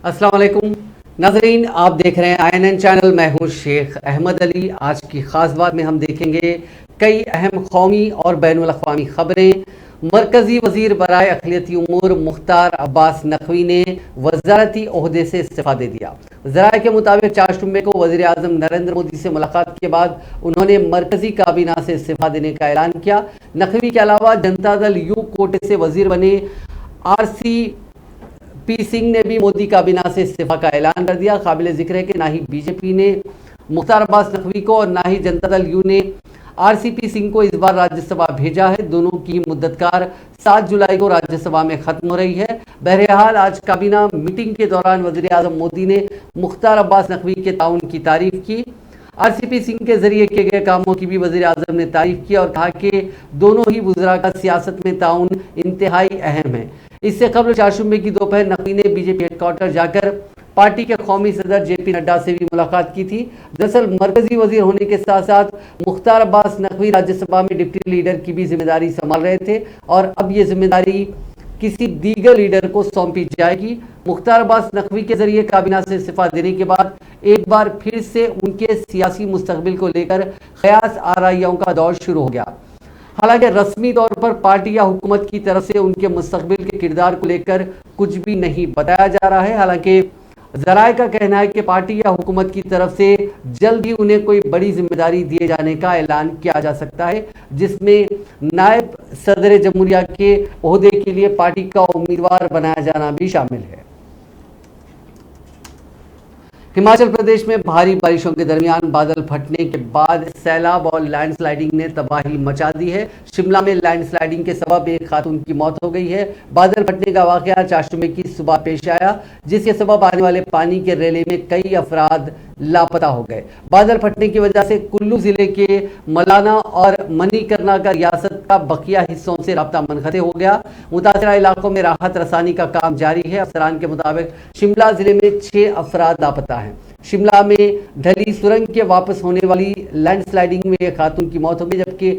अस्सलाम वालेकुम नाजरीन, आप देख रहे हैं INN चैनल। मैं हूं शेख अहमद अली। आज की खास बात में हम देखेंगे कई अहम कौमी और बैनुल अक़वामी खबरें। मरकजी वजीर बराए अक़लियती उमूर मुख्तार अब्बास नकवी ने वज़ारती ओहदे से इस्तीफ़ा दे दिया। ज़राए के मुताबिक 4 सितंबर को वज़ीर आज़म नरेंद्र मोदी से मुलाकात के बाद उन्होंने मरकजी काबीना से इस्तीफ़ा देने का ऐलान किया। नकवी के अलावा जनता दल यू कोटे से वजीर बने RCP सिंह ने भी मोदी काबीना से इस्तीफा का ऐलान कर दिया। काबिल जिक्र है कि ना ही बीजेपी ने मुख्तार अब्बास नकवी को और ना ही जनता दल यू ने RCP सिंह को इस बार राज्यसभा भेजा है। दोनों की मुद्दतकार 7 जुलाई को राज्यसभा में खत्म हो रही है। बहरहाल आज काबीना मीटिंग के दौरान वज़ीर आज़म मोदी ने मुख्तार अब्बास नकवी के ताउन की तारीफ की। RCP सिंह के जरिए किए गए कामों की भी वज़ीर आज़म ने तारीफ की और कहा कि दोनों ही वज़रा का सियासत में ताउन इंतहाई अहम है। इससे कबल 4 सितंबर की दोपहर नकवी ने बीजेपी हेडक्वार्टर जाकर पार्टी के कौमी सदर JP नड्डा से भी मुलाकात की थी। दरअसल मरकजी वजीर होने के साथ साथ मुख्तार अब्बास नकवी राज्यसभा में डिप्टी लीडर की भी जिम्मेदारी संभाल रहे थे और अब ये जिम्मेदारी किसी दीगर लीडर को सौंपी जाएगी। मुख्तार अब्बास नकवी के जरिए काबीना से इस्तीफा देने के बाद एक बार फिर से उनके सियासी मुस्तकबिल को लेकर क़यास आराइयों का दौर शुरू हो गया। हालांकि रस्मी तौर पर पार्टी या हुकूमत की तरफ से उनके मुस्तकबिल के किरदार को लेकर कुछ भी नहीं बताया जा रहा है। हालांकि ज़राए का कहना है कि पार्टी या हुकूमत की तरफ से जल्द ही उन्हें कोई बड़ी जिम्मेदारी दिए जाने का ऐलान किया जा सकता है, जिसमें नायब सदर जमहूरिया के ओहदे के लिए पार्टी का उम्मीदवार बनाया जाना भी शामिल है। हिमाचल प्रदेश में भारी बारिशों के दरमियान बादल फटने के बाद सैलाब और लैंडस्लाइडिंग ने तबाही मचा दी है। शिमला में लैंडस्लाइडिंग के सबब एक खातून की मौत हो गई है। बादल फटने का वाकया 4 सितंबर की सुबह पेश आया, जिसके सबब आने वाले पानी के रेले में कई अफराद लापता हो गए। बादल फटने की वजह से कुल्लू जिले के मलाना और मणिकर्णा का रियासत का बकिया हिस्सों से राब्ता मुनक़ते हो गया। मुतासरा इलाकों में राहत रसानी का काम जारी है। अफसरान के मुताबिक शिमला जिले में 6 अफराद लापता हैं। शिमला में ढली सुरंग के वापस होने वाली लैंडस्लाइडिंग में एक खातून की मौत हो गई, जबकि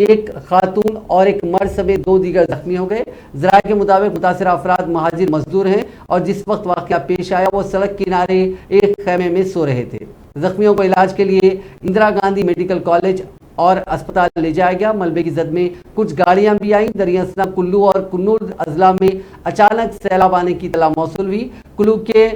एक खातून और एक मर्द समेत 2 दीगर जख्मी हो गए। ज़राए के मुताबिक मुतासरा अफराद महाजिर मजदूर हैं और जिस वक्त वाक़या पेश आया वो सड़क किनारे एक खैमे में सो रहे थे। जख्मियों को इलाज के लिए इंदिरा गांधी मेडिकल कॉलेज और अस्पताल ले जाया गया। मलबे की जद में कुछ गाड़ियां भी आईं। दरियासना, कुल्लू और कुन्नूर अजला में अचानक सैलाब आने की इत्तला मौसूल हुई। कुल्लू के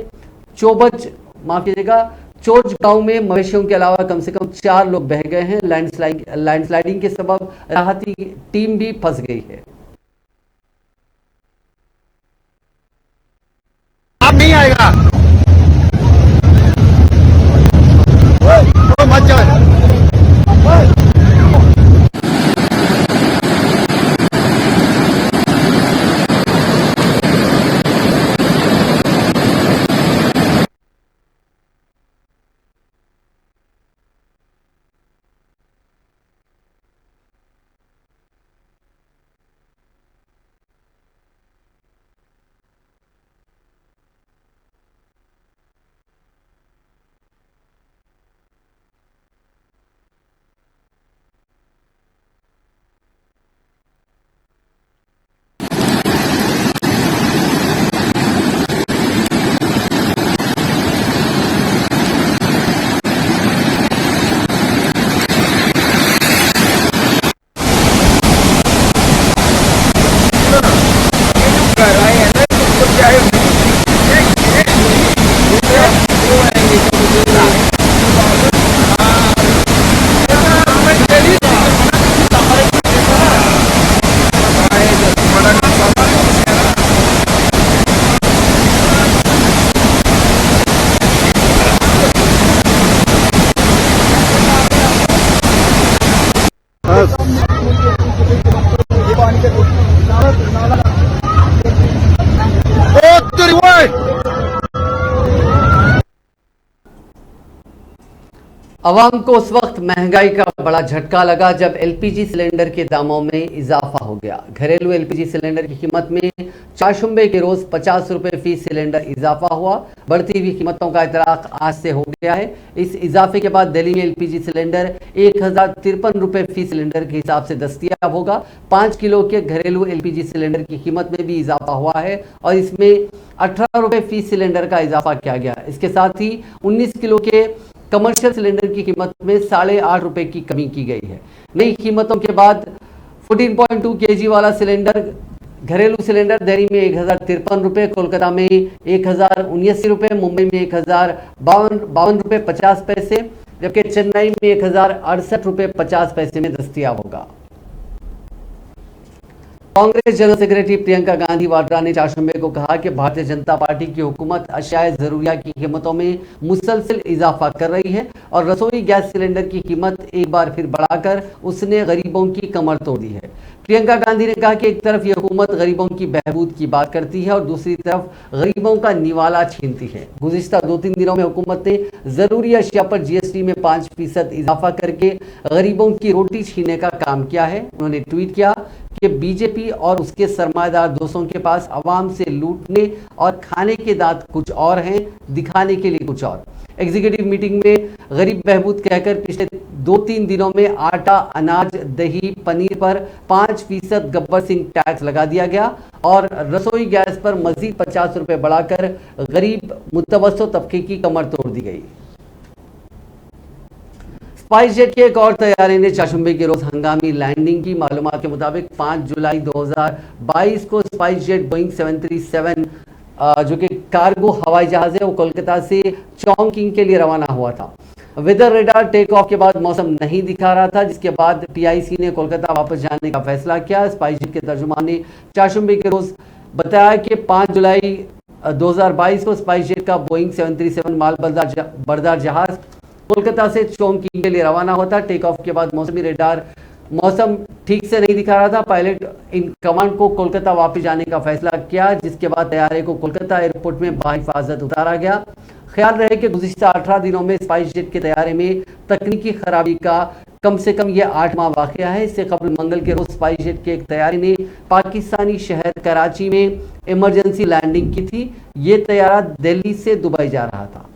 चोज गांव में मवेशियों के अलावा कम से कम 4 लोग बह गए हैं। लैंडस्लाइडिंग के सबब राहती टीम भी फंस गई है। अब नहीं आएगा तो मत जाओ। अवाम को उस वक्त महंगाई का बड़ा झटका लगा जब LPG सिलेंडर के दामों में इजाफा हो गया। घरेलू LPG सिलेंडर की कीमत में 4 सितंबर के रोज 50 रुपए फी सिलेंडर इजाफा हुआ। बढ़ती हुई कीमतों का इतलाक आज से हो गया है। इस इजाफे के बाद दिल्ली में LPG सिलेंडर 1053 रुपए फी सिलेंडर के हिसाब से दस्तयाब होगा। 5 किलो के घरेलू LPG सिलेंडर की कीमत में भी इजाफा हुआ है और इसमें 18 रुपए फी सिलेंडर का इजाफा किया गया। इसके साथ ही 19 किलो के कमर्शियल सिलेंडर की कीमत में 8.5 रुपए की कमी की गई है। नई कीमतों के बाद 14.2 kg वाला सिलेंडर, घरेलू सिलेंडर दिल्ली में 1053 रुपये, कोलकाता में 1079 रुपये, मुंबई में 1052 रुपये 50 पैसे, जबकि चेन्नई में 1068 रुपये 50 पैसे में दस्तयाब होगा। कांग्रेस जनरल सेक्रेटरी प्रियंका गांधी वाड्रा ने चारशंबे को कहा कि भारतीय जनता पार्टी की हुकूमत अशियाए जरूरिया की कीमतों में मुसलसल इजाफा कर रही है और रसोई गैस सिलेंडर की कीमत एक बार फिर बढ़ाकर उसने गरीबों की कमर तोड़ दी है। प्रियंका गांधी ने कहा कि एक तरफ यह हुकूमत गरीबों की बहबूद की बात करती है और दूसरी तरफ गरीबों का निवाला छीनती है। गुज़िश्ता 2-3 दिनों में हुकूमत ने जरूरी अशिया पर GST में 5% इजाफा करके गरीबों की रोटी छीनने का काम किया है। उन्होंने ट्वीट किया कि बीजेपी और उसके सरमाएदार दोस्तों के पास अवाम से लूटने और खाने के दांत कुछ और हैं, दिखाने के लिए कुछ और। एग्जीक्यूटिव मीटिंग में गरीब बहबूद कहकर पिछले 2-3 दिनों में आटा, अनाज, दही, पनीर पर 5% गब्बर सिंह टैक्स लगा दिया गया और रसोई गैस पर मजीद 50 रुपए बढ़ाकर गरीब मुतवस्सो तबके की कमर तोड़ दी गई। स्पाइस जेट की एक और तैयारी ने चारशंबे के रोज हंगामी लैंडिंग की। मालूमात के मुताबिक 5 जुलाई 2022 को स्पाइस जेट बोइंग 737 जो कि कार्गो हवाई जहाज है, वो कोलकाता से चौंकिंग के लिए रवाना हुआ था। वेदर रेडार टेक ऑफ के बाद मौसम नहीं दिखा रहा था, जिसके बाद PIC ने कोलकाता वापस जाने का फैसला किया। स्पाइस जेट के तर्जुमान ने चारशंबे के रोज बताया कि 5 जुलाई 2022 को स्पाइस जेट का बोइंग 737 माल बरदार जहाज कोलकाता से चौंकिंग के लिए रवाना होता। टेक ऑफ के बाद मौसमी रेडार मौसम ठीक से नहीं दिखा रहा था। पायलट इन कमांड को कोलकाता वापस जाने का फैसला किया, जिसके बाद तैयारे को कोलकाता एयरपोर्ट में बाहिफाजत उतारा गया। ख्याल रहे कि गुज़िश्ता 18 दिनों में स्पाइस जेट के तैयारे में तकनीकी खराबी का कम से कम यह 8वां वाकया है। इससे कबल मंगल के रोज स्पाइस जेट के एक तैयारी ने पाकिस्तानी शहर कराची में इमरजेंसी लैंडिंग की थी। ये तैयारा दिल्ली से दुबई जा रहा था।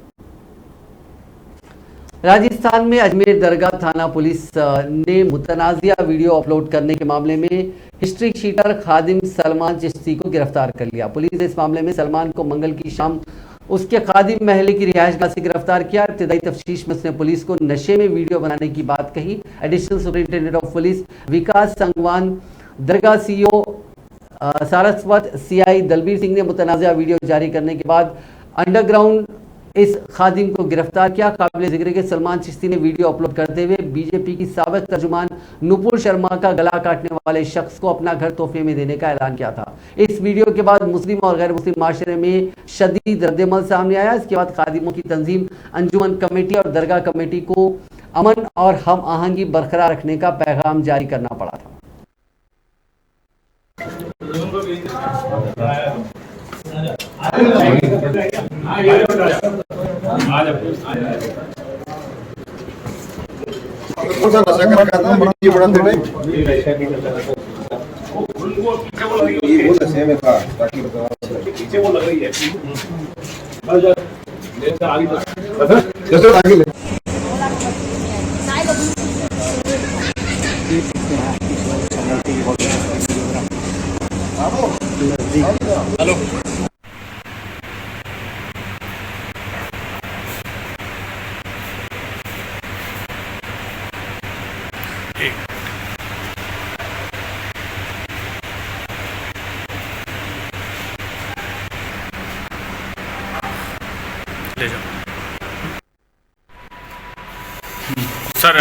राजस्थान में अजमेर दरगाह थाना पुलिस ने मुतनाज़िया वीडियो अपलोड करने के मामले में हिस्ट्री शीटर खादिम सलमान चिश्ती को गिरफ्तार कर लिया। पुलिस ने इस मामले में सलमान को मंगल की शाम उसके खादिम महल की रिहायशगाह से गिरफ्तार किया। इब्तिदाई तफ्तीश में उसने पुलिस को नशे में वीडियो बनाने की बात कही। Additional superintendent of police Vikas Sangwan, Dargah CEO Saraswat, CI Dalbir Singh ने मुतनाज़िया वीडियो जारी करने के बाद अंडरग्राउंड इस खादिम को गिरफ्तार किया। काबिल जिक्र के सलमान चिश्ती ने वीडियो अपलोड करते हुए बीजेपी की साबिक तर्जुमान नुपुर शर्मा का गला काटने वाले शख्स को अपना घर तोहफे में देने का ऐलान किया था। इस वीडियो के बाद मुस्लिम और गैर मुस्लिम माशरे में शदीद रद्दमल सामने आया। इसके बाद खादिमों की तंजीम अंजुमन कमेटी और दरगाह कमेटी को अमन और हम आहंगी बरकरार रखने का पैगाम जारी करना पड़ा था। हेलो ले जाओ सर।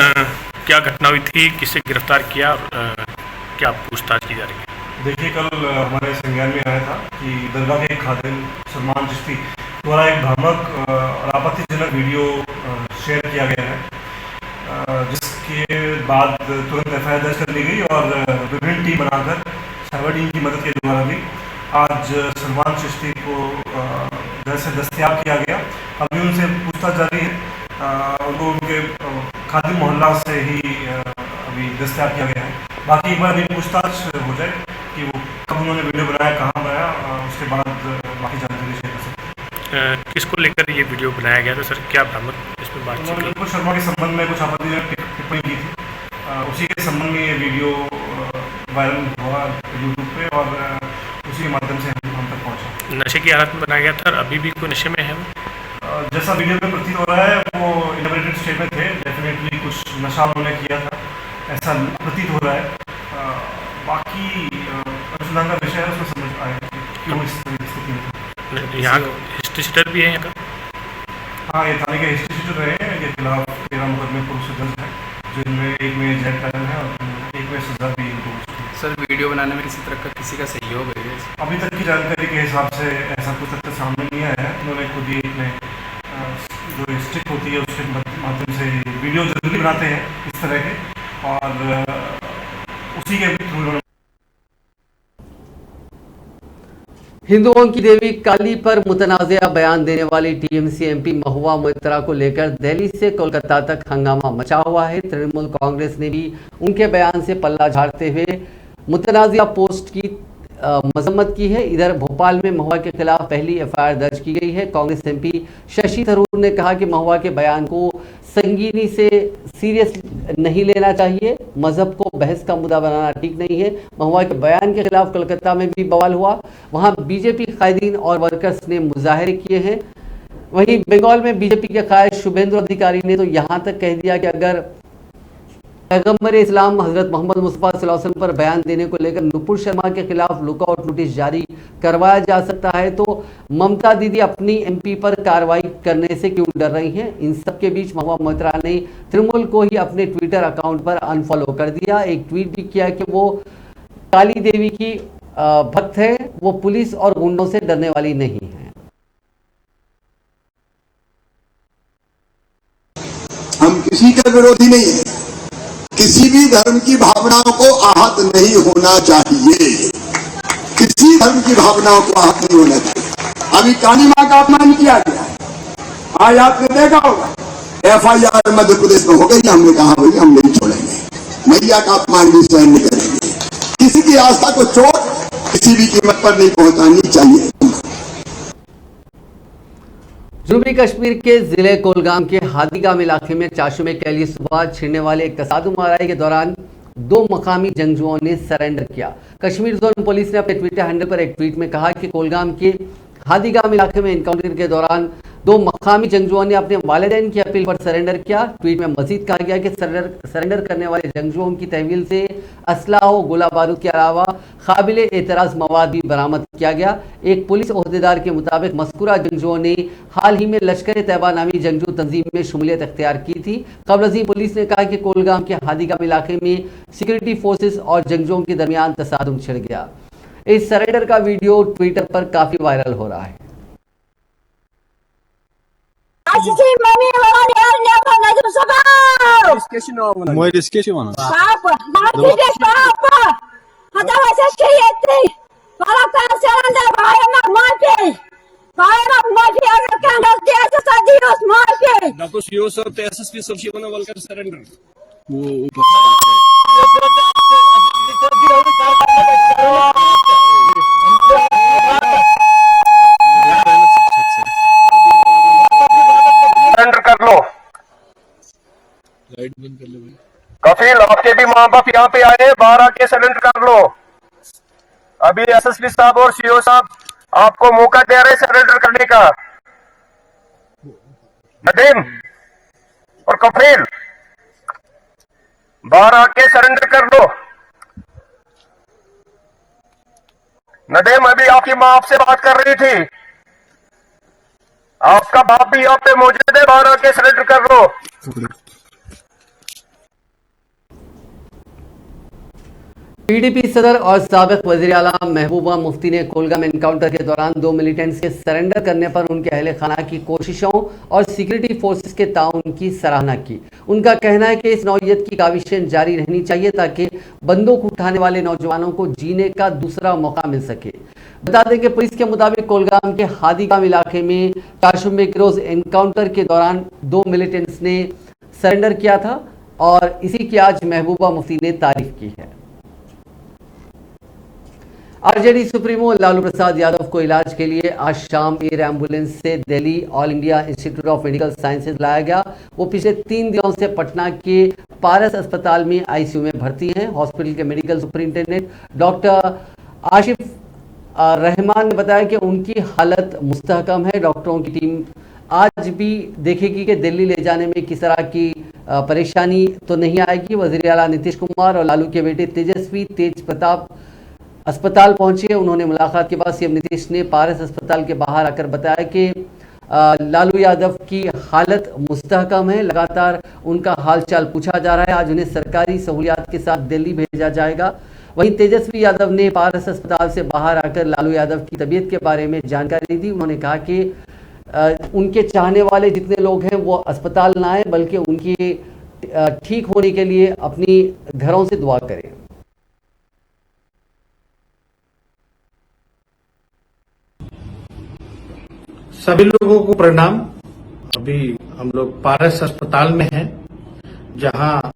क्या घटना हुई थी, किसे गिरफ्तार किया और क्या पूछताछ की जा रही है? देखिए, कल हमारे संज्ञान में आया था कि दरगाह के खादिम सलमान चिश्ती द्वारा एक भ्रामक और आपत्तिजनक वीडियो शेयर किया गया है, जिसके बाद तुरंत FIR दर्ज कर ली गई और विभिन्न टीम बनाकर साइबर टीम की मदद के द्वारा भी आज सलमान चिश्ती को घर से दस्तयाब किया गया। अभी उनसे पूछताछ जारी है। उनको उनके खादिम मोहल्ला से ही अभी दस्तयाब किया गया है। बाकी एक बार अभी पूछताछ हो जाए कि वो कब उन्होंने वीडियो बनाया, कहाँ बनाया, उसके बाद बाकी जानकारी शेयर कर सकते हैं। किसको लेकर ये वीडियो बनाया गया था सर? क्या भ्रामक इसमें बातचीत? उन्होंने नुपुर शर्मा के संबंध में कुछ आपत्तिजनक टिप्पणी की थी। उसी के संबंध में ये वीडियो वायरल हुआ यूट्यूब पे और उसी के माध्यम से हम तक पहुँचा। नशे की हालत में बनाया गया था और अभी भी कोई नशे में है वो? जैसा वीडियो में प्रतीत हो रहा है वो इनोवेटेड स्टेट में थे, डेफिनेटली कुछ नशा उन्होंने किया था, ऐसा प्रतीत हो रहा है। बाकी अनुसंधान का विषय है, उसमें समझ आएगा कि क्यों इस तरह की स्थिति में थे। यहाँ हिस्ट्री शीटर भी है यहाँ का? हाँ, ये थाने के हिस्ट्री शीटर रहे हैं, इनके खिलाफ 13 मुकदमे पुरुष दर्ज हैं, जिनमें एक में जेल पैनल है और एक में सजा भी इनको हो चुकी है। सर, वीडियो बनाने में किसी तरह का किसी का सहयोग है? अभी तक की जानकारी के हिसाब से ऐसा कुछ तथ्य सामने नहीं आया है। उन्होंने खुद ही अपने जो स्टिक होती है उसके माध्यम से वीडियो जरूरी बनाते हैं इस तरह के, और उसी के थ्रू हिंदुओं की देवी काली पर मुतनाज़िया बयान देने वाली टीएमसी एमपी महुआ मोइत्रा को लेकर दिल्ली से कोलकाता तक हंगामा मचा हुआ है। तृणमूल कांग्रेस ने भी उनके बयान से पल्ला झाड़ते हुए मुतनाज़िया पोस्ट की मजम्मत की है। इधर भोपाल में महुआ के खिलाफ पहली एफआईआर दर्ज की गई है। कांग्रेस एमपी शशि थरूर ने कहा कि महुआ के बयान को संगीनी से सीरियस नहीं लेना चाहिए, मजहब को बहस का मुद्दा बनाना ठीक नहीं है। महुआ के बयान के खिलाफ कोलकाता में भी बवाल हुआ, वहां बीजेपी कायदीन और वर्कर्स ने मुजाहरे किए हैं। वहीं बंगाल में बीजेपी के कायद शुभेंदु अधिकारी ने तो यहां तक कह दिया कि अगर पैगम्बर इस्लाम हजरत मोहम्मद मुस्तफा सल्लल्लाहु अलैहि वसल्लम पर बयान देने को लेकर नुपुर शर्मा के खिलाफ लुकआउट नोटिस जारी करवाया जा सकता है तो ममता दीदी अपनी एमपी पर कार्रवाई करने से क्यों डर रही हैं। इन सब के बीच महुआ मोइत्रा ने तृणमूल को ही अपने ट्विटर अकाउंट पर अनफॉलो कर दिया। एक ट्वीट भी किया कि वो काली देवी की भक्त है, वो पुलिस और गुंडों से डरने वाली नहीं है। हम किसी के विरोधी नहीं है, किसी भी धर्म की भावनाओं को आहत नहीं होना चाहिए, किसी धर्म की भावनाओं को आहत नहीं होना चाहिए। अभी काली मां का अपमान किया गया, आज आपने देखा होगा एफआईआर मध्य प्रदेश में हो गई। हमने कहा भाई हम नहीं छोड़ेंगे, मैया का अपमान भी सहन नहीं करेंगे। किसी की आस्था को चोट किसी भी कीमत पर नहीं पहुंचानी चाहिए। जनूबी कश्मीर के जिले कोलगाम के हादीगाम इलाके में चाशु में कल सुबह छिड़ने वाले एक तसादुम माराई के दौरान 2 मकामी जंगजुओं ने सरेंडर किया। कश्मीर जोन पुलिस ने अपने ट्विटर हैंडल पर एक ट्वीट में कहा कि कोलगाम के हादीगाम इलाके में एनकाउंटर के दौरान 2 मकामी जंगजुओं ने अपने वालिदैन की अपील पर सरेंडर किया। ट्वीट में मजीद कहा गया कि सरेंडर करने वाले जंगजुओं की तहवील से असलाह और गोला बारूद के अलावा काबिल एतराज मवाद भी बरामद किया गया। एक पुलिस ओहदेदार के मुताबिक मज़कूरा जंगजुओं ने हाल ही में लश्कर तैयबा नामी जंगजू तंजीम में शमूलियत अख्तियार की थी। कबल पुलिस ने कहा कि कोलगाम के हादीगाम इलाके में सिक्योरिटी फोर्सेस और जंगजुओं के दरमियान तसादुम छिड़ गया। इस सरेंडर का वीडियो ट्विटर पर काफी वायरल हो रहा है। सरेंडर कर लो। कफील आपके भी माँ बाप यहाँ पे आए, बाहर आके सरेंडर कर लो। अभी एसएसपी साहब और सीओ साहब आपको मौका दे रहे सरेंडर करने का। नदीम और कफील बाहर आके सरेंडर कर लो। नदीम, अभी आपकी माँ आपसे बात कर रही थी, आपका बाप भी यहाँ पे मौजूद है, बाहर आके सरेंडर कर लो। पीडीपी सदर और साबिक वजीर आला महबूबा मुफ्ती ने कोलगाम एनकाउंटर के दौरान 2 मिलिटेंट्स के सरेंडर करने पर उनके अहले खाना की कोशिशों और सिक्योरिटी फोर्सेस के ताउन की सराहना की। उनका कहना है कि इस नौयत की काविशें जारी रहनी चाहिए ताकि बंदूक उठाने वाले नौजवानों को जीने का दूसरा मौका मिल सके। बता दें कि पुलिस के मुताबिक कोलगाम के हादीगाम इलाके में चाशुम में रोज एनकाउंटर के दौरान 2 मिलिटेंट्स ने सरेंडर किया था और इसी की आज महबूबा मुफ्ती ने तारीफ की है। आरजेडी सुप्रीमो लालू प्रसाद यादव को इलाज के लिए आज शाम एयर एम्बुलेंस से Delhi all India institute of medical sciences लाया गया। वो पिछले 3 दिनों से पटना के पारस अस्पताल में आईसीयू में भर्ती हैं। हॉस्पिटल के मेडिकल सुपरिंटेंडेंट डॉक्टर रहमान ने बताया कि उनकी हालत मुस्तहकम है। डॉक्टरों की टीम आज भी देखेगी कि दिल्ली ले जाने में किस तरह की परेशानी तो नहीं आएगी। वज़ीर आला नीतीश कुमार और लालू के बेटे तेजस्वी तेज प्रताप अस्पताल पहुंचे। उन्होंने मुलाकात के बाद सीएम नीतीश ने पारस अस्पताल के बाहर आकर बताया कि लालू यादव की हालत मुस्तहकम है। लगातार उनका हालचाल पूछा जा रहा है। आज उन्हें सरकारी सहूलियात के साथ दिल्ली भेजा जाएगा। वहीं तेजस्वी यादव ने पारस अस्पताल से बाहर आकर लालू यादव की तबीयत के बारे में जानकारी दी। उन्होंने कहा कि उनके चाहने वाले जितने लोग हैं वो अस्पताल ना आए, बल्कि उनके ठीक होने के लिए अपनी घरों से दुआ करें। सभी लोगों को प्रणाम। अभी हम लोग पारस अस्पताल में हैं, जहां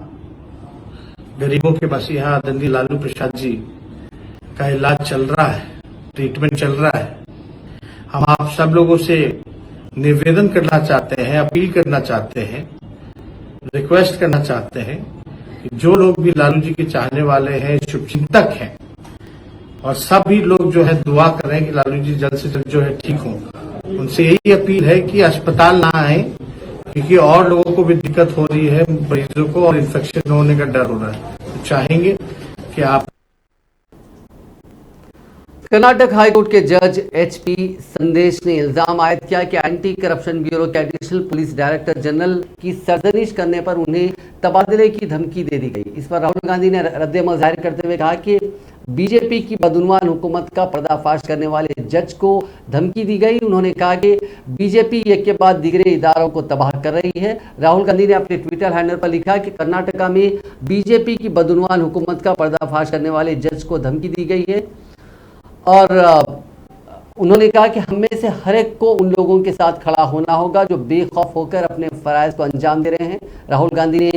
गरीबों के मसीहा आदरणीय लालू प्रसाद जी का इलाज चल रहा है, ट्रीटमेंट चल रहा है। हम आप सब लोगों से निवेदन करना चाहते हैं, अपील करना चाहते हैं, रिक्वेस्ट करना चाहते हैं कि जो लोग भी लालू जी के चाहने वाले हैं, शुभचिंतक हैं, और सभी लोग जो है दुआ कर रहे हैं कि लालू जी जल्द से जल्द जो है ठीक हों, उनसे यही अपील है कि अस्पताल ना आए, क्योंकि और लोगों को भी दिक्कत हो रही है, मरीजों को, और इन्फेक्शन होने का डर हो रहा है। तो चाहेंगे कि आप। कर्नाटक हाईकोर्ट के जज HP संदेश ने इल्जाम आयद किया कि एंटी करप्शन ब्यूरो के एडिशनल पुलिस डायरेक्टर जनरल की सरजनिश करने पर उन्हें तबादले की धमकी दे दी गई। इस पर राहुल गांधी ने रद्द-ए-अमल जाहिर करते हुए कहा कि बीजेपी की बदउनवान हुकूमत का पर्दाफाश करने वाले जज को धमकी दी गई। उन्होंने कहा कि बीजेपी एक के बाद दिगरे इदारों को तबाह कर रही है। राहुल गांधी ने अपने ट्विटर हैंडल पर लिखा कि कर्नाटका में बीजेपी की बदउनवान हुकूमत का पर्दाफाश करने वाले जज को धमकी दी गई है, और उन्होंने कहा कि हम में से हर एक को उन लोगों के साथ खड़ा होना होगा जो बेखौफ होकर अपने फराइज को अंजाम दे रहे हैं। राहुल गांधी ने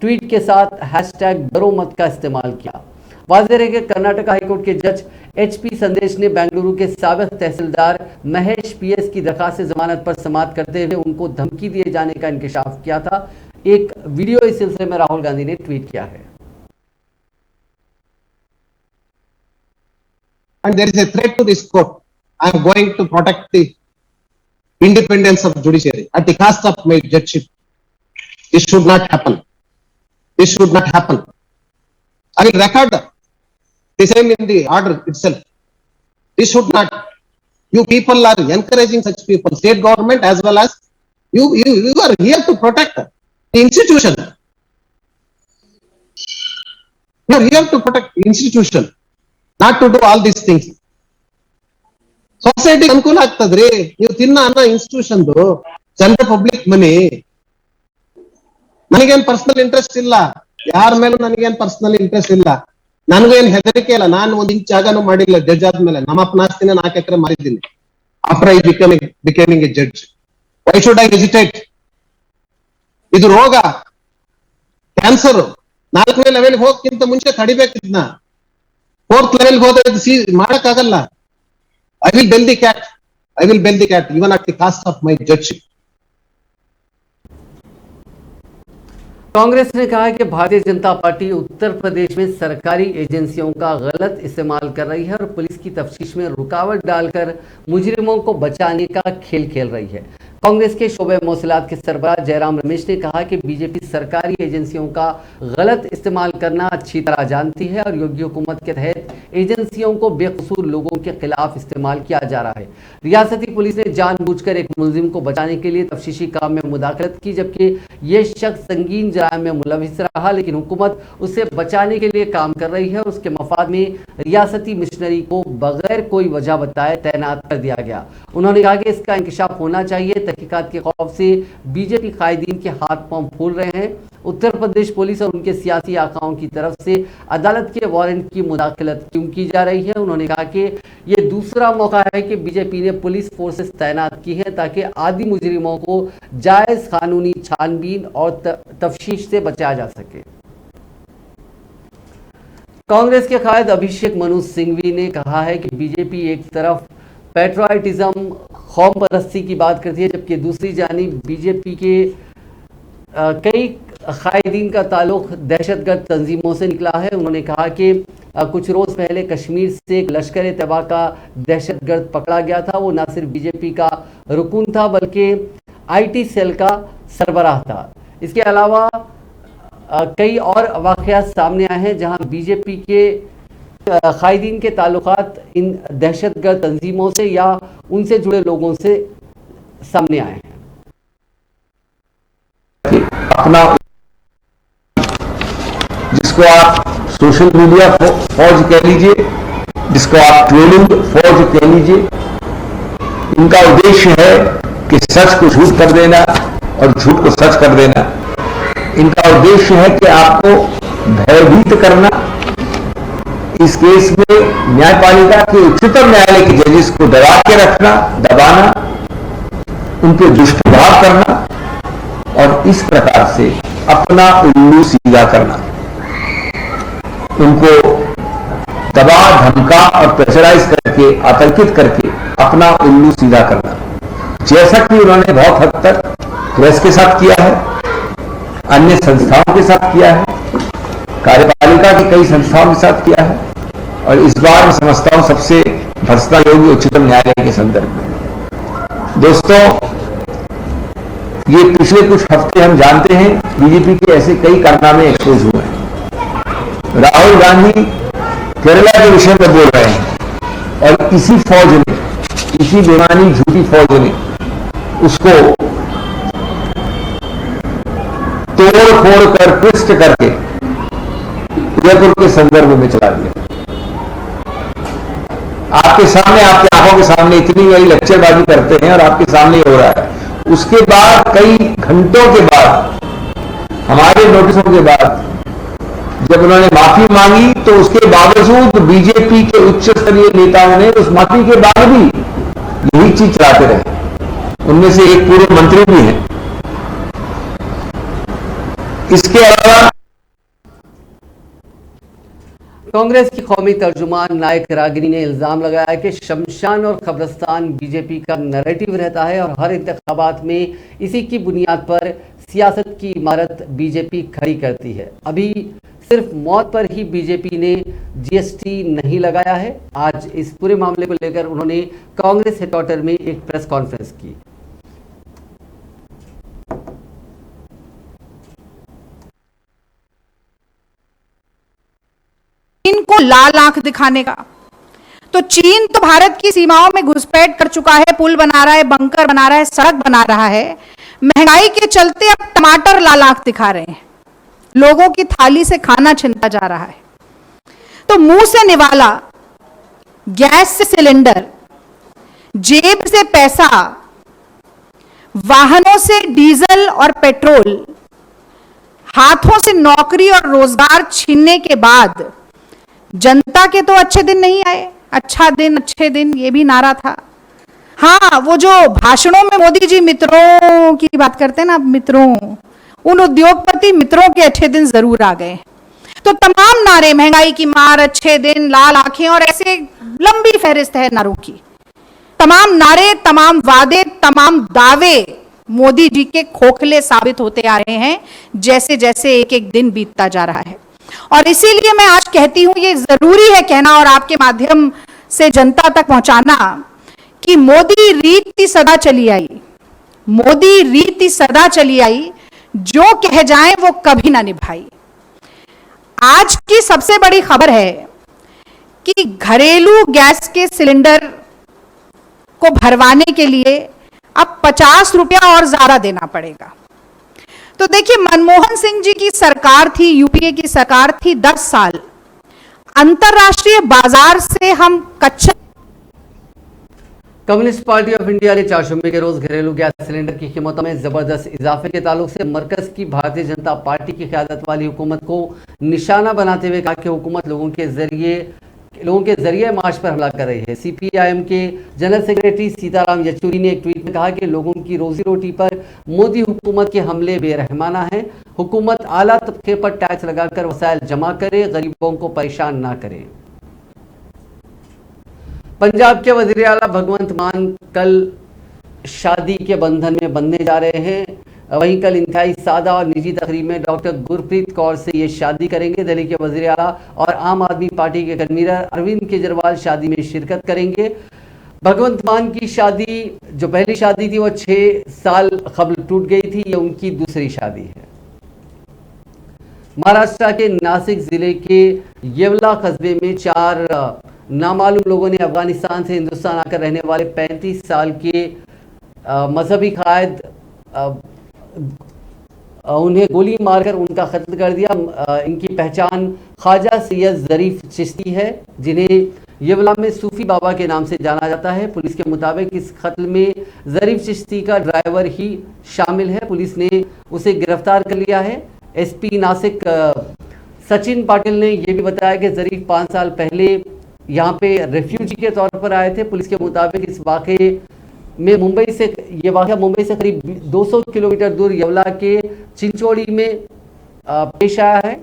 ट्वीट के साथ हैशटैग डरो मत का इस्तेमाल किया। वाज़ेह है कि कर्नाटक हाईकोर्ट के जज HP संदेश ने बेंगलुरु के साबिक तहसीलदार महेश PS की दरखास्त से जमानत पर समाअत करते हुए उनको धमकी दिए जाने का इंकशाफ किया था। एक वीडियो इस सिलसिले में राहुल गांधी ने ट्वीट किया है। And there is a threat to this court. I am going to protect the independence of judiciary at the cost of my judgeship. This should not happen. This should not happen. I will record the same in the order itself. This should not. You people are encouraging such people, state government as well as you are here to protect the institution. You are here to protect the institution. Not to do all these things. Society ಅನುಕೂಲ ಆಗ್ತದ್ರಿ. ನೀವು ತಿನ್ನ ಅನ್ನೋ institution ಜನರ public ಮನಿ. ನನಗೇನ್ personal interest ಇಲ್ಲ, ಯಾರ ಮೇಲೂ ನನಗೇನ್ ಪರ್ಸನಲ್ ಇಂಟ್ರೆಸ್ಟ್ ಇಲ್ಲ, ನನಗೇನ್ ಹೆದರಿಕೆ ಇಲ್ಲ. ನಾನು ಒಂದ್ ಇಂಚ್ ಜಾಗನೂ ಮಾಡಿಲ್ಲ ಜಡ್ಜ್ ಆದ್ಮೇಲೆ. ನಮ್ಮಪ್ಪನ ಆಸ್ತಿನ 4 ಎಕರೆ ಮಾರಿದ್ದೀನಿ after I becoming a judge. Why should I hesitate? ಇದು ರೋಗ, ಕ್ಯಾನ್ಸರ್. 4ನೇ ಲೆವೆಲ್ ಹೋಗಕ್ಕಿಂತ ಮುಂಚೆ ತಡಿಬೇಕಿದ್ನ. 4th level ಹೋದ್ರೆ ಮಾಡಕ್ಕಾಗಲ್ಲ. I will bell the cat. I will bell the cat even at the cost of my judgeship. Congress ने कहा है कि भारतीय जनता पार्टी उत्तर प्रदेश में सरकारी एजेंसियों का गलत इस्तेमाल कर रही है और पुलिस की तफ्तीश में रुकावट डालकर मुजरिमों को बचाने का खेल खेल रही है। कांग्रेस के शोबे मौसलात के सरबराह जयराम रमेश ने कहा कि बीजेपी सरकारी एजेंसियों का गलत इस्तेमाल करना अच्छी तरह जानती है और योगी हुकूमत के तहत एजेंसियों को बेकसूर लोगों के खिलाफ इस्तेमाल किया जा रहा है। रियासती पुलिस ने जानबूझकर एक मुलजिम को बचाने के लिए तफ्तीशी काम में मुदाखलत की, जबकि ये शख्स संगीन जराइम में मुलविस रहा, लेकिन हुकूमत उसे बचाने के लिए काम कर रही है और उसके मफाद में रियासती मिशनरी को बगैर कोई वजह बताए तैनात कर दिया गया। उन्होंने कहा कि इसका इंकशाफ होना चाहिए। तहकीकात के खौफ से बीजेपी कायदीन के हाथ पांव फूल रहे हैं। उत्तर प्रदेश पुलिस और उनके सियासी आकाओं की तरफ से अदालत के वारंट की मुदाखलत क्यों की जा रही है। उन्होंने कहा कि ये दूसरा मौका है कि बीजेपी ने पुलिस फोर्सेस तैनात की हैं ताकि आदि मुजरिमों को जायज कानूनी छानबीन और तफ्तीश से बचाया जा सके। कांग्रेस के कायद अभिषेक मनु सिंघवी ने कहा है कि बीजेपी एक तरफ पैट्रियटिज्म कौम परस्ती की बात करती है, जबकि दूसरी जानिब बीजेपी के कई कायदीन का ताल्लुक दहशतगर्द तंजीमों से निकला है। उन्होंने कहा कि कुछ रोज़ पहले कश्मीर से एक लश्कर तैयबा का दहशतगर्द पकड़ा गया था। वो न सिर्फ बीजेपी का रुकन था बल्कि IT सेल का सरबराह था। इसके अलावा कई और वाक़यात सामने आए हैं जहां बीजेपी के कायदीन के ताल्लुकात इन दहशतगर्द तंजीमों से या उनसे जुड़े लोगों से सामने आए हैं। अपना जिसको आप सोशल मीडिया फौज कह लीजिए, जिसको आप ट्रोलिंग फौज कह लीजिए, इनका उद्देश्य है कि सच को झूठ कर देना और झूठ को सच कर देना। इनका उद्देश्य है कि आपको भयभीत करना। इस केस में न्यायपालिका के उच्चतम न्यायालय के जजेस को दबा के रखना, दबाना, उनके दुष्प्रभाव करना और इस प्रकार से अपना उल्लू सीधा करना, उनको दबा धमका और प्रेशराइज करके, आतंकित करके अपना उल्लू सीधा करना, जैसा कि उन्होंने बहुत हद तक प्रेस के साथ किया है, अन्य संस्थाओं के साथ किया है, कार्यपालिका की कई संस्थाओं के साथ किया है और इस बार मैं समझता हूं सबसे भर्त्सना योग्य उच्चतम न्यायालय के संदर्भ में। दोस्तों, ये पिछले कुछ हफ्ते हम जानते हैं बीजेपी के ऐसे कई कारनामे एक्सपोज हुए हैं। राहुल गांधी केरला के विषय में बोल रहे हैं और इसी फौज ने, इसी बेमानी झूठी फौज ने उसको तोड़ फोड़ कर ट्विस्ट करके उदयपुर के संदर्भ में चला दिया। आपके सामने, आपकी आंखों के सामने इतनी बड़ी लेक्चरबाजी करते हैं और आपके सामने हो रहा है। उसके बाद कई घंटों के बाद, हमारे नोटिसों के बाद जब उन्होंने माफी मांगी तो उसके बावजूद बीजेपी के उच्च स्तरीय नेताओं ने उस माफी के बाद भी यही चीज चलाते रहे। उनमें से एक पूर्व मंत्री भी है। इसके अलावा कांग्रेस की कौमी तर्जुमान नायक रागिनी ने इल्जाम लगाया कि शमशान और कब्रिस्तान बीजेपी का नैरेटिव रहता है और हर इंतखाबात में इसी की बुनियाद पर सियासत की इमारत बीजेपी खड़ी करती है। अभी सिर्फ मौत पर ही बीजेपी ने GST नहीं लगाया है। आज इस पूरे मामले को लेकर उन्होंने कांग्रेस हेडक्वार्टर में एक प्रेस कॉन्फ्रेंस की। चीन को लाल आंख दिखाने का, तो चीन तो भारत की सीमाओं में घुसपैठ कर चुका है, पुल बना रहा है, बंकर बना रहा है, सड़क बना रहा है। महंगाई के चलते अब टमाटर लाल आंख दिखा रहे हैं, लोगों की थाली से खाना छिनता जा रहा है। तो मुंह से निवाला, गैस से सिलेंडर, जेब से पैसा, वाहनों से डीजल और पेट्रोल, हाथों से नौकरी और रोजगार छीनने के बाद जनता के तो अच्छे दिन नहीं आए। अच्छा दिन, अच्छे दिन, ये भी नारा था। हाँ, वो जो भाषणों में मोदी जी मित्रों की बात करते हैं ना, मित्रों, उन उद्योगपति मित्रों के अच्छे दिन जरूर आ गए। तो तमाम नारे, महंगाई की मार, अच्छे दिन, लाल आंखें और ऐसे लंबी फहरिस्त है नारों की। तमाम नारे, तमाम वादे, तमाम दावे मोदी जी के खोखले साबित होते आ रहे हैं जैसे जैसे एक एक दिन बीतता जा रहा है। और इसीलिए मैं आज कहती हूं, ये जरूरी है कहना और आपके माध्यम से जनता तक पहुंचाना कि मोदी रीति सदा चली आई, मोदी रीति सदा चली आई, जो कह जाए वो कभी ना निभाई। आज की सबसे बड़ी खबर है कि घरेलू गैस के सिलेंडर को भरवाने के लिए अब 50 रुपया और ज्यादा देना पड़ेगा। तो देखिए, मनमोहन सिंह जी की सरकार थी, यूपीए की सरकार थी 10 साल, अंतरराष्ट्रीय बाजार से हम कच्चा। कम्युनिस्ट पार्टी ऑफ इंडिया ने चारशंबे के रोज घरेलू गैस सिलेंडर की कीमतों में जबरदस्त इजाफे के ताल्लुक से मरकज की भारतीय जनता पार्टी की क़यादत वाली हुकूमत को निशाना बनाते हुए कहा कि हुकूमत लोगों के जरिए मार्च पर हमला कर रही है। CPIM के जनरल सेक्रेटरी सीताराम येचुरी ने एक ट्वीट में कहा कि लोगों की रोजी रोटी पर मोदी हुकूमत के हमले बेरहमाना हैं। हुकूमत आला तबके पर टैक्स लगाकर वसाइल जमा करे, गरीबों को परेशान ना करे। पंजाब के वज़ीर आला भगवंत मान कल शादी के बंधन में बंधने जा रहे हैं। वहीं कल इंतहाई सादा और निजी तकरीब में डॉक्टर गुरप्रीत कौर से ये शादी करेंगे। दिल्ली के वजीर आला और आम आदमी पार्टी के कन्वीनर अरविंद केजरीवाल शादी में शिरकत करेंगे। भगवंत मान की शादी, जो पहली शादी थी वो 6 साल कबल टूट गई थी, ये उनकी दूसरी शादी है। महाराष्ट्र के नासिक जिले के येवला कस्बे में 4 नामालूम लोगों ने अफगानिस्तान से हिंदुस्तान आकर रहने वाले 35 साल के मजहबी कायद उन्हें गोली मारकर उनका कत्ल कर दिया। इनकी पहचान ख्वाजा सैयद ज़रीफ चिश्ती है, जिन्हें येवला में सूफी बाबा के नाम से जाना जाता है। पुलिस के मुताबिक इस कत्ल में ज़रीफ चिश्ती का ड्राइवर ही शामिल है। पुलिस ने उसे गिरफ्तार कर लिया है। एसपी नासिक सचिन पाटिल ने यह भी बताया कि ज़रीफ 5 साल पहले यहाँ पे रेफ्यूजी के तौर पर आए थे। पुलिस के मुताबिक इस वाक़े में मुंबई से करीब 200 किलोमीटर दूर येवला के चिंचोड़ी में पेश आया है।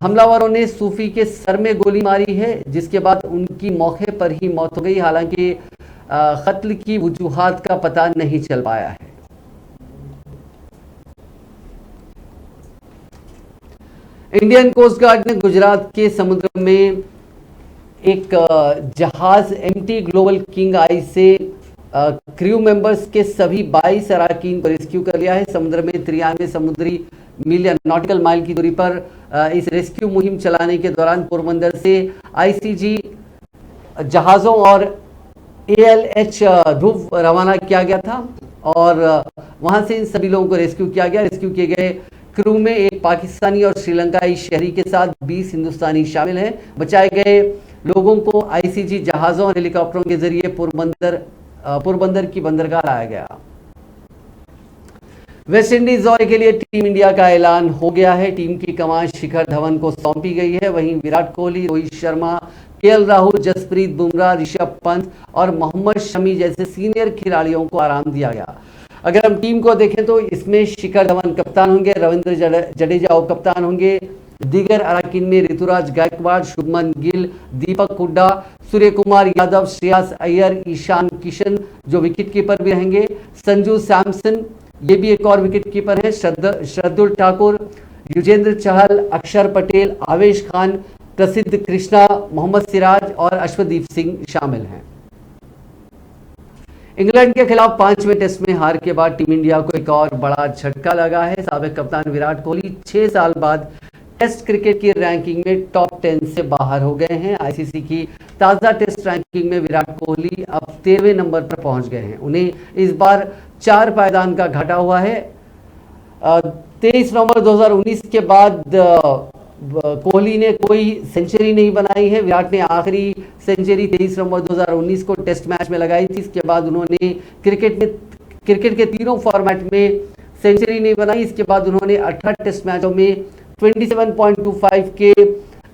हमलावरों ने सूफी के सर में गोली मारी है, जिसके बाद उनकी मौके पर ही मौत हो गई। हालांकि कत्ल की वजूहात का पता नहीं चल पाया है। इंडियन कोस्ट गार्ड ने गुजरात के समुद्र में एक जहाज MT ग्लोबल किंग आई से क्रू मेंबर्स के सभी 22 अराकीन को रेस्क्यू कर लिया है। समुद्र में 93 समुद्री मील या नॉटिकल माइल की दूरी पर इस रेस्क्यू मुहिम चलाने के दौरान पोरबंदर से ICG जहाज़ों और ALH ध्रुव रवाना किया गया था और वहां से इन सभी लोगों को रेस्क्यू किया गया। रेस्क्यू किए गए क्रू में एक पाकिस्तानी और श्रीलंकाई शहरी के साथ 20 हिंदुस्तानी शामिल हैं। बचाए गए लोगों को ICG जहाज़ों और हेलीकॉप्टरों के जरिए पोरबंदर की बंदरगाह लाया गया। वेस्ट इंडीज दौरे के लिए टीम इंडिया का ऐलान हो गया है। टीम की कमान शिखर धवन को सौंपी गई है। वहीं विराट कोहली, रोहित शर्मा, KL राहुल, जसप्रीत बुमराह, ऋषभ पंत और मोहम्मद शमी जैसे सीनियर खिलाड़ियों को आराम दिया गया। अगर हम टीम को देखें तो इसमें शिखर धवन कप्तान होंगे, रविंद्र जडेजा उप कप्तान होंगे। दीगर अराकीन में ऋतुराज गायकवाड़, शुभमन गिल, दीपक हुड्डा, सूर्य कुमार यादव, श्रेयस अय्यर, ईशान किशन जो विकेट कीपर भी रहेंगे, संजू सैमसन ये भी एक और विकेट कीपर है, शार्दुल ठाकुर, युजेंद्र चहल, अक्षर पटेल, आवेश खान, प्रसिद्ध कृष्णा, मोहम्मद सिराज और अश्वदीप सिंह शामिल हैं। इंग्लैंड के खिलाफ 5वें टेस्ट में हार के बाद टीम इंडिया को एक और बड़ा झटका लगा है। साबिक कप्तान विराट कोहली 6 साल बाद टेस्ट क्रिकेट की रैंकिंग में टॉप 10 से बाहर हो गए हैं। ICC की ताज़ा टेस्ट रैंकिंग में विराट कोहली अब 13वें नंबर पर पहुंच गए हैं। उन्हें इस बार 4 पायदान का घाटा हुआ है। 23 नवंबर 2019 के बाद कोहली ने कोई सेंचुरी नहीं बनाई है। विराट ने आखिरी सेंचुरी 23 नवंबर 2019 को टेस्ट मैच में लगाई थी। इसके बाद उन्होंने क्रिकेट के तीनों फॉर्मेट में सेंचुरी नहीं बनाई। इसके बाद उन्होंने 18 टेस्ट मैचों में 27.25 के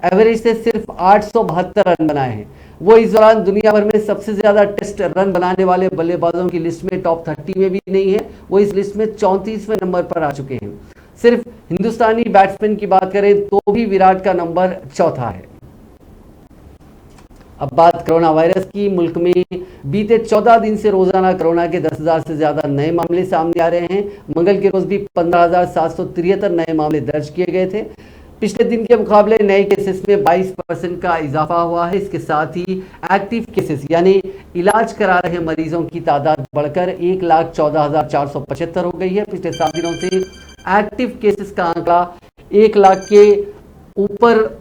एवरेज से सिर्फ 872 रन बनाए हैं। वो इस दौरान दुनिया भर में सबसे ज्यादा टेस्ट रन बनाने वाले बल्लेबाजों की लिस्ट में टॉप 30 में भी नहीं है। वो इस लिस्ट में 34वें नंबर पर आ चुके हैं। सिर्फ हिंदुस्तानी बैट्समैन की बात करें तो भी विराट का नंबर 4था है। अब बात कोरोना वायरस की। मुल्क में बीते 14 दिन से रोजाना कोरोना के 10,000 से ज्यादा नए मामले सामने आ रहे हैं। मंगल के रोज भी 15,773 नए मामले दर्ज किए गए थे। पिछले दिन के मुकाबले नए केसेस में 22% का इजाफा हुआ है। इसके साथ ही एक्टिव केसेस यानी इलाज करा रहे मरीजों की तादाद बढ़कर 1,14,475 हो गई है। पिछले 7 दिनों से एक्टिव केसेस का आंकड़ा 1 लाख के ऊपर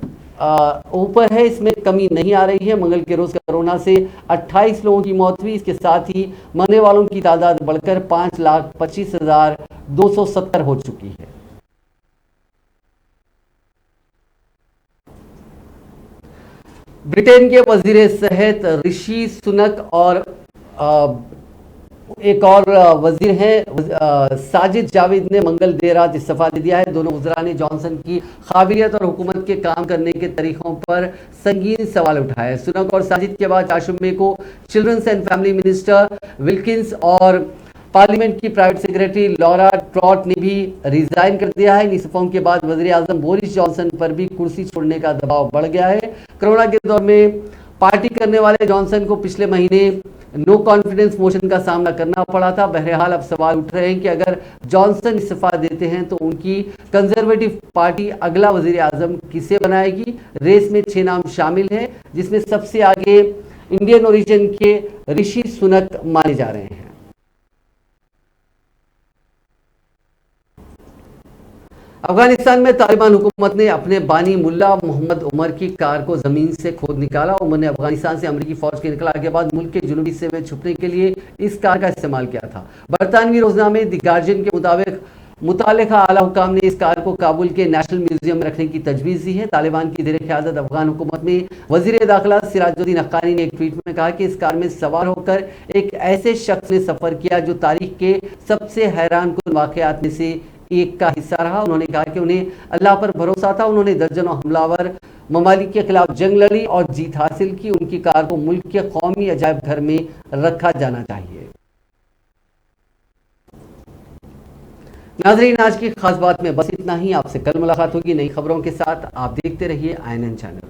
है। इसमें कमी नहीं आ रही है। मंगल के रोज कोरोना से 28 लोगों की मौत हुई। इसके साथ ही मरने वालों की तादाद बढ़कर 5,25,270 हो चुकी है। ब्रिटेन के वजीर सेहत ऋषि सुनक और एक और वजीर हैं साजिद जावेद ने मंगल देर रात इस्तीफा दे दिया है। दोनों वज़रा ने जॉनसन की काबिलियत और हुकूमत के काम करने के तरीकों पर संगीन सवाल उठाए। सुनक और साजिद के बाद 4 जुम्मे को children's and family minister Wilkins और पार्लियामेंट की प्राइवेट सेक्रेटरी लॉरा ट्रॉट ने भी रिजाइन कर दिया है। इन इस्तीफों के बाद वज़ीर आज़म बोरिस जॉनसन पर भी कुर्सी छोड़ने का दबाव बढ़ गया है। कोरोना के दौर में पार्टी करने वाले जॉनसन को पिछले महीने नो कॉन्फिडेंस मोशन का सामना करना पड़ा था। बहरहाल अब सवाल उठ रहे हैं कि अगर जॉनसन इस्तीफा देते हैं तो उनकी कंजर्वेटिव पार्टी अगला वजीर आजम किसे बनाएगी। रेस में 6 नाम शामिल हैं, जिसमें सबसे आगे इंडियन ओरिजिन के ऋषि सुनक माने जा रहे हैं। अफगानिस्तान में तालिबान हुकूमत ने अपने बानी मुल्ला मोहम्मद उमर की कार को जमीन से खोद निकाला। उमर ने अफगानिस्तान से अमेरिकी फौज के इनकलाब के बाद मुल्क के जुनूबी हिस्से में छुपने के लिए इस कार का इस्तेमाल किया था। बरतानवी रोजनामे द गार्जियन के मुताबिक मुतालिका आला हुकाम ने इस कार को काबुल के नेशनल म्यूजियम में रखने की तजवीज़ दी है। तालिबान की ज़ेर-ए-क़यादत अफगान हुकूमत में वज़ीर दाखिला सिराजुद्दीन हक्कानी ने एक ट्वीट में कहा कि इस कार में सवार होकर एक ऐसे शख्स ने सफ़र किया जो तारीख के सबसे हैरानकुन वाक़यात में से एक का हिस्सा रहा। उन्होंने कहा कि उन्हें अल्लाह पर भरोसा था। उन्होंने दर्जनों हमलावर ममालिक के खिलाफ जंग लड़ी और जीत हासिल की। उनकी कार को मुल्क के कौमी अजायब घर में रखा जाना चाहिए। नाज़रीन, आज की खास बात में बस इतना ही। आपसे कल मुलाकात होगी नई खबरों के साथ। आप देखते रहिए INN चैनल।